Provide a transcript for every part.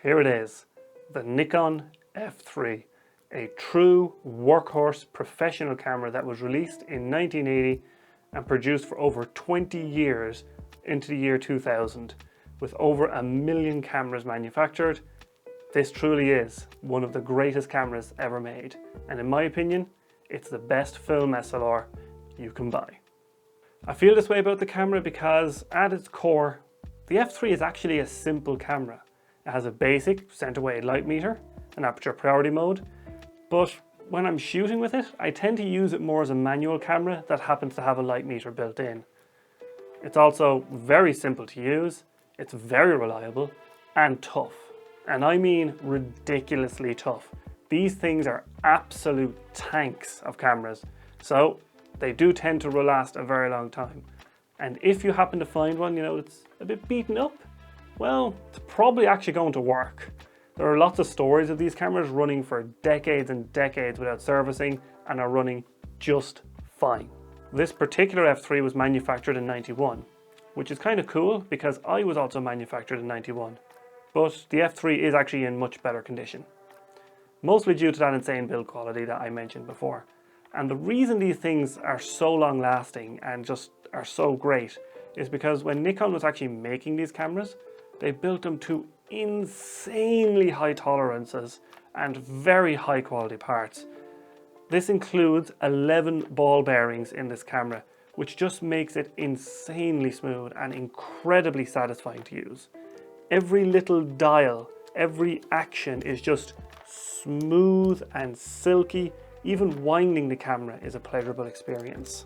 Here it is, the Nikon F3, a true workhorse professional camera that was released in 1980 and produced for over 20 years into the year 2000, with over 1 million cameras manufactured. This truly is one of the greatest cameras ever made, and in my opinion, it's the best film SLR you can buy. I feel this way about the camera because at its core, the F3 is actually a simple camera. It has a basic center-weighted light meter, an aperture priority mode, but when I'm shooting with it, I tend to use it more as a manual camera that happens to have a light meter built in. It's also very simple to use, it's very reliable and tough. And I mean ridiculously tough. These things are absolute tanks of cameras, so they do tend to last a very long time. And if you happen to find one, it's a bit beaten up, well, it's probably actually going to work. There are lots of stories of these cameras running for decades and decades without servicing and are running just fine. This particular F3 was manufactured in 91, which is kind of cool because I was also manufactured in 91. But the F3 is actually in much better condition, mostly due to that insane build quality that I mentioned before. And the reason these things are so long lasting and just are so great is because when Nikon was actually making these cameras, they built them to insanely high tolerances and very high quality parts. This includes 11 ball bearings in this camera, which just makes it insanely smooth and incredibly satisfying to use. Every little dial, every action is just smooth and silky. Even winding the camera is a pleasurable experience.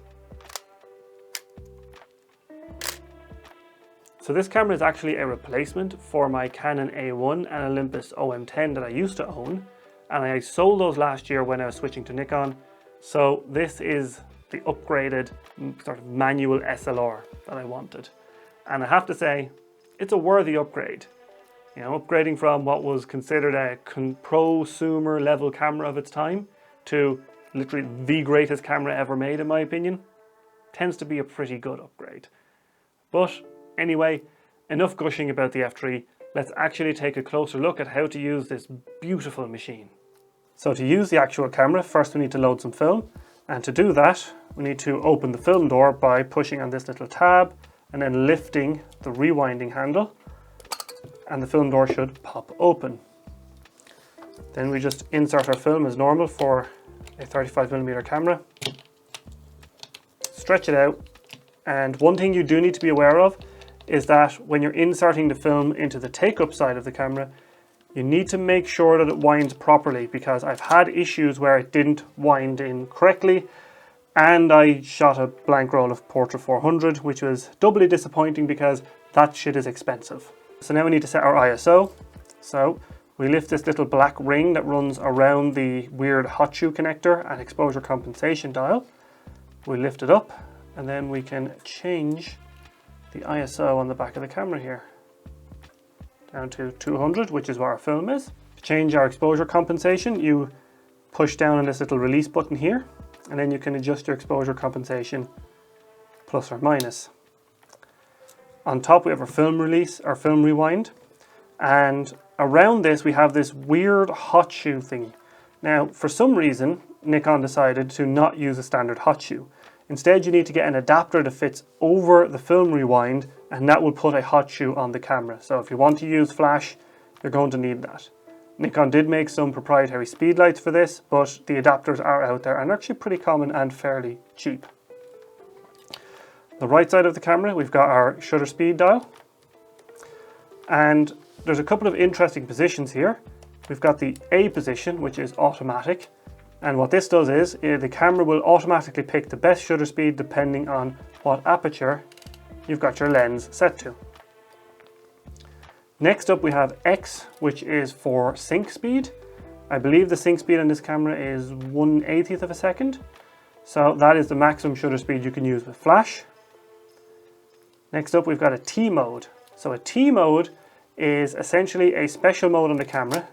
So this camera is actually a replacement for my Canon A1 and Olympus OM10 that I used to own, and I sold those last year when I was switching to Nikon. So this is the upgraded sort of manual SLR that I wanted. And I have to say, it's a worthy upgrade. Upgrading from what was considered a prosumer level camera of its time to literally the greatest camera ever made, in my opinion, tends to be a pretty good upgrade. But anyway, enough gushing about the F3. Let's actually take a closer look at how to use this beautiful machine. So to use the actual camera, first we need to load some film. And to do that, we need to open the film door by pushing on this little tab and then lifting the rewinding handle, and the film door should pop open. Then we just insert our film as normal for a 35mm camera, stretch it out, and one thing you do need to be aware of is that when you're inserting the film into the take-up side of the camera, you need to make sure that it winds properly, because I've had issues where it didn't wind in correctly and I shot a blank roll of Portra 400, which was doubly disappointing because that shit is expensive. So now we need to set our ISO. So we lift this little black ring that runs around the weird hot shoe connector and exposure compensation dial. We lift it up and then we can change the ISO on the back of the camera here down to 200, which is what our film is. To change our exposure compensation, you push down on this little release button here, and then you can adjust your exposure compensation plus or minus. On top we have our film release, our film rewind, and around this we have this weird hot shoe thing. Now for some reason Nikon decided to not use a standard hot shoe. Instead you need to get an adapter that fits over the film rewind, and that will put a hot shoe on the camera. So if you want to use flash, you're going to need that. Nikon did make some proprietary speed lights for this, but the adapters are out there and are actually pretty common and fairly cheap. The right side of the camera, we've got our shutter speed dial, and there's a couple of interesting positions here. We've got the A position, which is automatic, and what this does is the camera will automatically pick the best shutter speed depending on what aperture you've got your lens set to. Next up we have X, which is for sync speed. I believe the sync speed on this camera is 1/80th of a second. So that is the maximum shutter speed you can use with flash. Next up we've got a T mode. So a T mode is essentially a special mode on the camera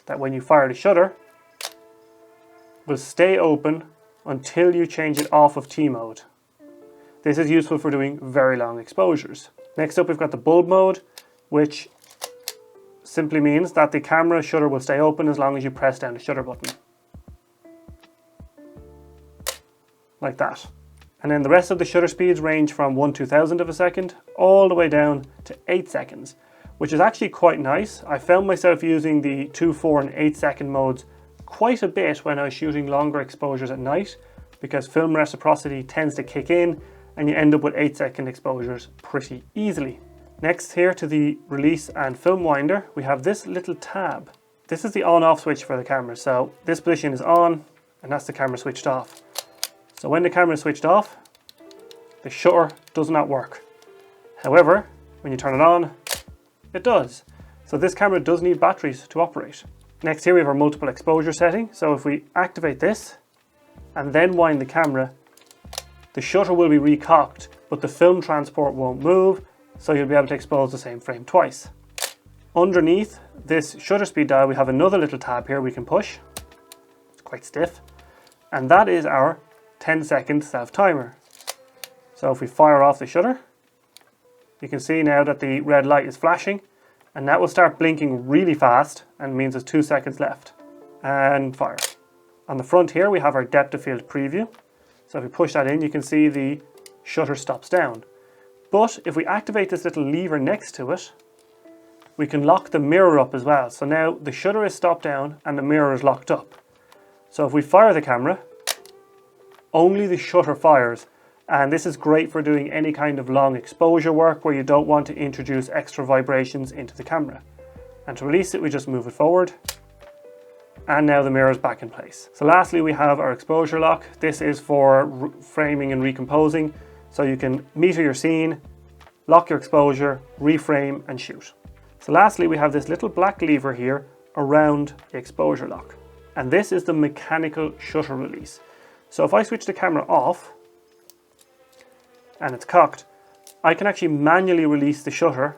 that when you fire the shutter will stay open until you change it off of T mode. This is useful for doing very long exposures. Next up we've got the bulb mode, which simply means that the camera shutter will stay open as long as you press down the shutter button. Like that. And then the rest of the shutter speeds range from 1/2000 of a second all the way down to 8 seconds, which is actually quite nice. I found myself using the 2, 4 and 8 second modes quite a bit when I was shooting longer exposures at night, because film reciprocity tends to kick in and you end up with 8-second exposures pretty easily. Next here to the release and film winder, we have this little tab. This is the on-off switch for the camera. So this position is on and that's the camera switched off. So when the camera is switched off, the shutter does not work. However, when you turn it on, it does. So this camera does need batteries to operate. Next here we have our multiple exposure setting. So if we activate this and then wind the camera, the shutter will be recocked, but the film transport won't move, so you'll be able to expose the same frame twice. Underneath this shutter speed dial, we have another little tab here we can push. It's quite stiff. And that is our 10-second self-timer. So if we fire off the shutter, you can see now that the red light is flashing, and that will start blinking really fast and means there's 2 seconds left. And fire. On the front here we have our depth of field preview. So if we push that in, you can see the shutter stops down. But if we activate this little lever next to it, we can lock the mirror up as well. So now the shutter is stopped down and the mirror is locked up. So if we fire the camera, only the shutter fires. And this is great for doing any kind of long exposure work where you don't want to introduce extra vibrations into the camera. And to release it, we just move it forward. And now the mirror is back in place. So lastly, we have our exposure lock. This is for framing and recomposing. So you can meter your scene, lock your exposure, reframe and shoot. So lastly, we have this little black lever here around the exposure lock. And this is the mechanical shutter release. So if I switch the camera off and it's cocked, I can actually manually release the shutter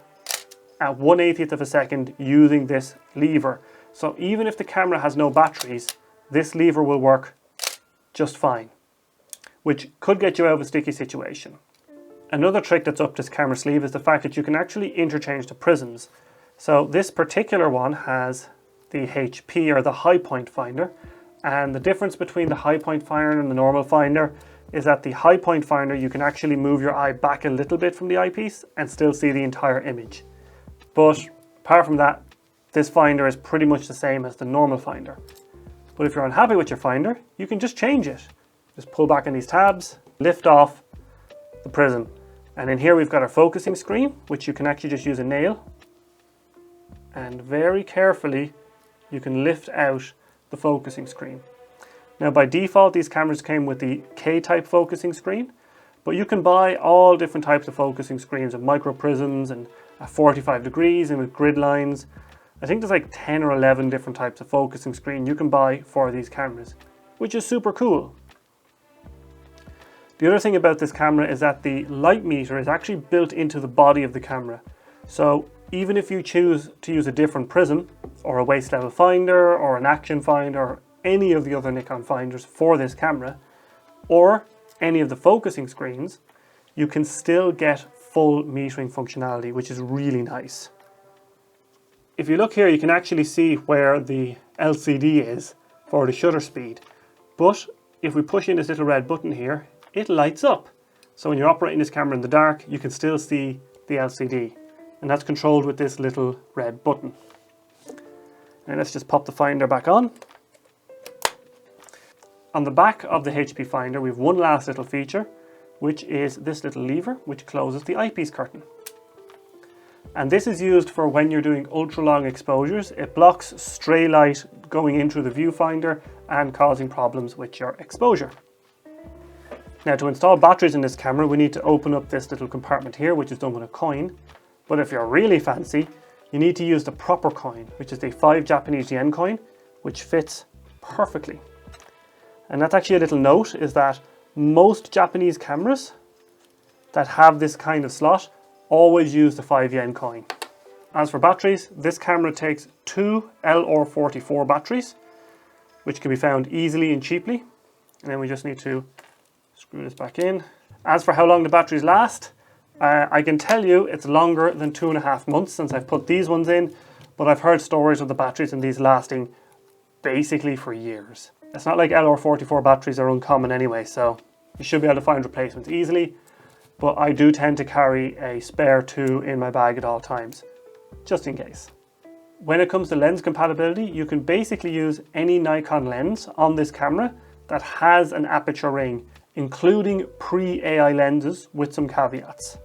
at 1/80th of a second using this lever. So even if the camera has no batteries, this lever will work just fine, which could get you out of a sticky situation. Another trick that's up this camera sleeve is the fact that you can actually interchange the prisms. So this particular one has the HP, or the high point finder, and the difference between the high point finder and the normal finder is that the high point finder, you can actually move your eye back a little bit from the eyepiece and still see the entire image. But apart from that, this finder is pretty much the same as the normal finder. But if you're unhappy with your finder, you can just change it. Just pull back on these tabs, lift off the prism. And in here we've got our focusing screen, which you can actually just use a nail. And very carefully, you can lift out the focusing screen. Now by default, these cameras came with the K-type focusing screen, but you can buy all different types of focusing screens with micro prisms and at 45 degrees and with grid lines. I think there's like 10 or 11 different types of focusing screen you can buy for these cameras, which is super cool. The other thing about this camera is that the light meter is actually built into the body of the camera. So even if you choose to use a different prism or a waist level finder or an action finder or any of the other Nikon finders for this camera, or any of the focusing screens, you can still get full metering functionality, which is really nice. If you look here, you can actually see where the LCD is for the shutter speed. But if we push in this little red button here, it lights up. So when you're operating this camera in the dark, you can still see the LCD. And that's controlled with this little red button. And let's just pop the finder back on. On the back of the HP finder, we have one last little feature, which is this little lever, which closes the eyepiece curtain. And this is used for when you're doing ultra long exposures. It blocks stray light going into the viewfinder and causing problems with your exposure. Now to install batteries in this camera, we need to open up this little compartment here, which is done with a coin. But if you're really fancy, you need to use the proper coin, which is the 5 Japanese yen coin, which fits perfectly. And that's actually a little note, is that most Japanese cameras that have this kind of slot always use the 5 yen coin. As for batteries, this camera takes 2 LR44 batteries, which can be found easily and cheaply. And then we just need to screw this back in. As for how long the batteries last, I can tell you it's longer than 2.5 months since I've put these ones in, but I've heard stories of the batteries in these lasting basically for years. It's not like LR44 batteries are uncommon anyway, so you should be able to find replacements easily, but I do tend to carry a spare 2 in my bag at all times, just in case. When it comes to lens compatibility, you can basically use any Nikon lens on this camera that has an aperture ring, including pre-AI lenses with some caveats.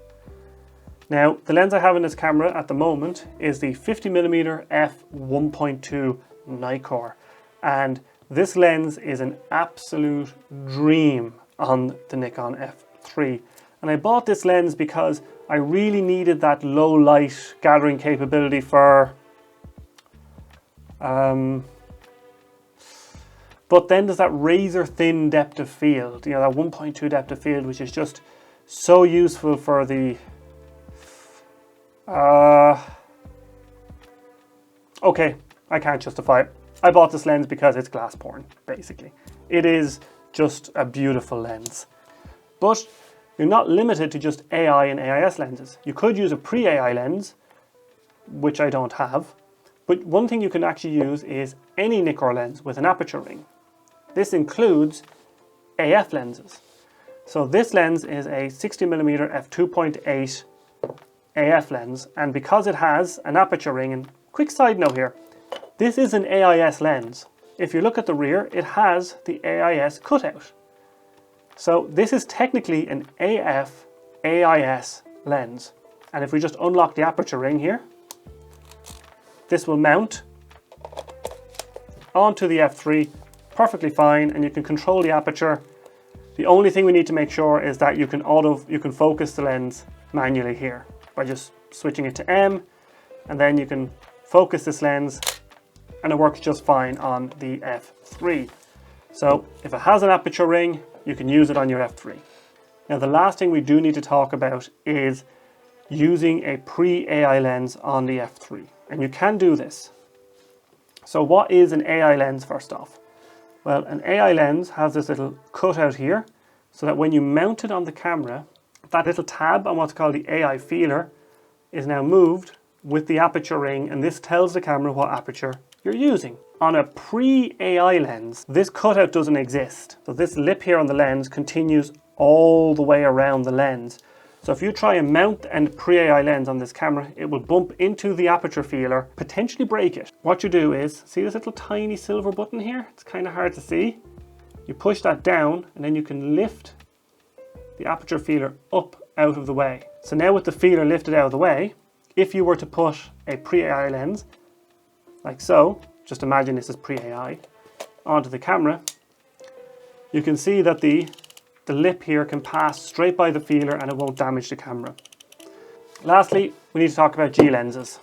Now, the lens I have in this camera at the moment is the 50mm f1.2 Nikkor, and this lens is an absolute dream on the Nikon F3. And I bought this lens because I really needed that low light gathering capability for but then there's that razor thin depth of field, you know, that 1.2 depth of field, which is just so useful for the okay, I can't justify it. I bought this lens because it's glass porn, basically. It is just a beautiful lens. But you're not limited to just AI and AIS lenses. You could use a pre-AI lens, which I don't have. But one thing you can actually use is any Nikkor lens with an aperture ring. This includes AF lenses. So this lens is a 60mm f2.8 AF lens, and because it has an aperture ring, and quick side note here, this is an AIS lens. If you look at the rear, it has the AIS cutout. So this is technically an AF AIS lens. And if we just unlock the aperture ring here, this will mount onto the F3 perfectly fine, and you can control the aperture. The only thing we need to make sure is that you can focus the lens manually here by just switching it to M, and then you can focus this lens and it works just fine on the F3. So if it has an aperture ring, you can use it on your F3. Now the last thing we do need to talk about is using a pre-AI lens on the F3, and you can do this. So what is an AI lens first off? Well, an AI lens has this little cutout here, so that when you mount it on the camera, that little tab on what's called the AI feeler is now moved with the aperture ring, and this tells the camera what aperture you're using. On a pre-AI lens, this cutout doesn't exist. So this lip here on the lens continues all the way around the lens. So if you try and mount a pre-AI lens on this camera, it will bump into the aperture feeler, potentially break it. What you do is, see this little tiny silver button here? It's kind of hard to see. You push that down, and then you can lift the aperture feeler up out of the way. So now with the feeler lifted out of the way, if you were to put a pre-AI lens, like so, just imagine this is pre-AI, onto the camera, you can see that the lip here can pass straight by the feeler and it won't damage the camera. Lastly, we need to talk about G lenses.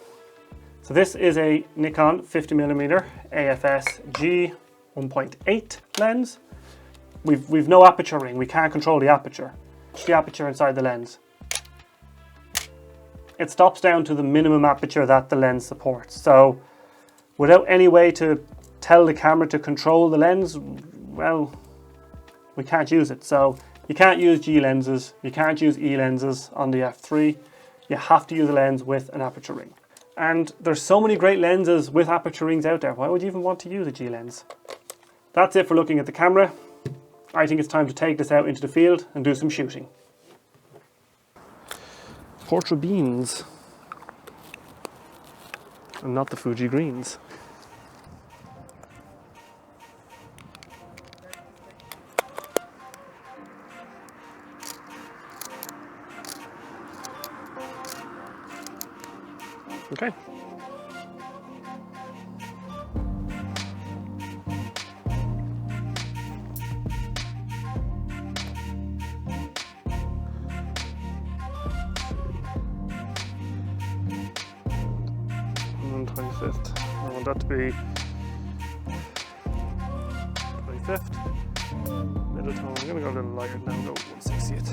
So this is a Nikon 50mm AFS G 1.8 lens. We've no aperture ring, we can't control the aperture. It's the aperture inside the lens. It stops down to the minimum aperture that the lens supports. So without any way to tell the camera to control the lens, well, we can't use it. So you can't use G lenses, you can't use E lenses on the F3. You have to use a lens with an aperture ring. And there's so many great lenses with aperture rings out there. Why would you even want to use a G lens? That's it for looking at the camera. I think it's time to take this out into the field and do some shooting. Portrait beans. And not the Fuji greens. Okay. And 25th. I want that to be 25th. Middle tone. I'm gonna go a little lighter now, go 1/60th.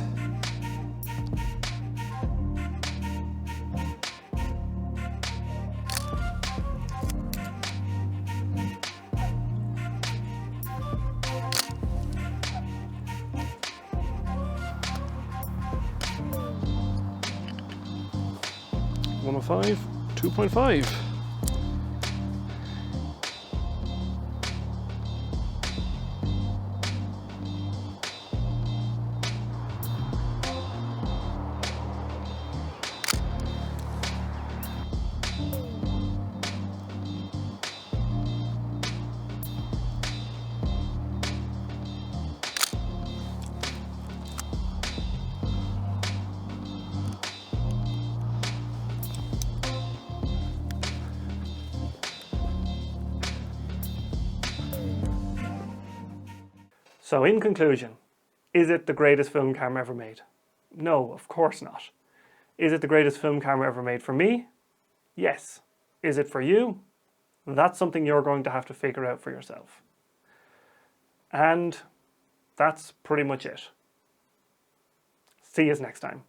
.5, 2.5. So in conclusion, is it the greatest film camera ever made? No, of course not. Is it the greatest film camera ever made for me? Yes. Is it for you? That's something you're going to have to figure out for yourself. And that's pretty much it. See you next time.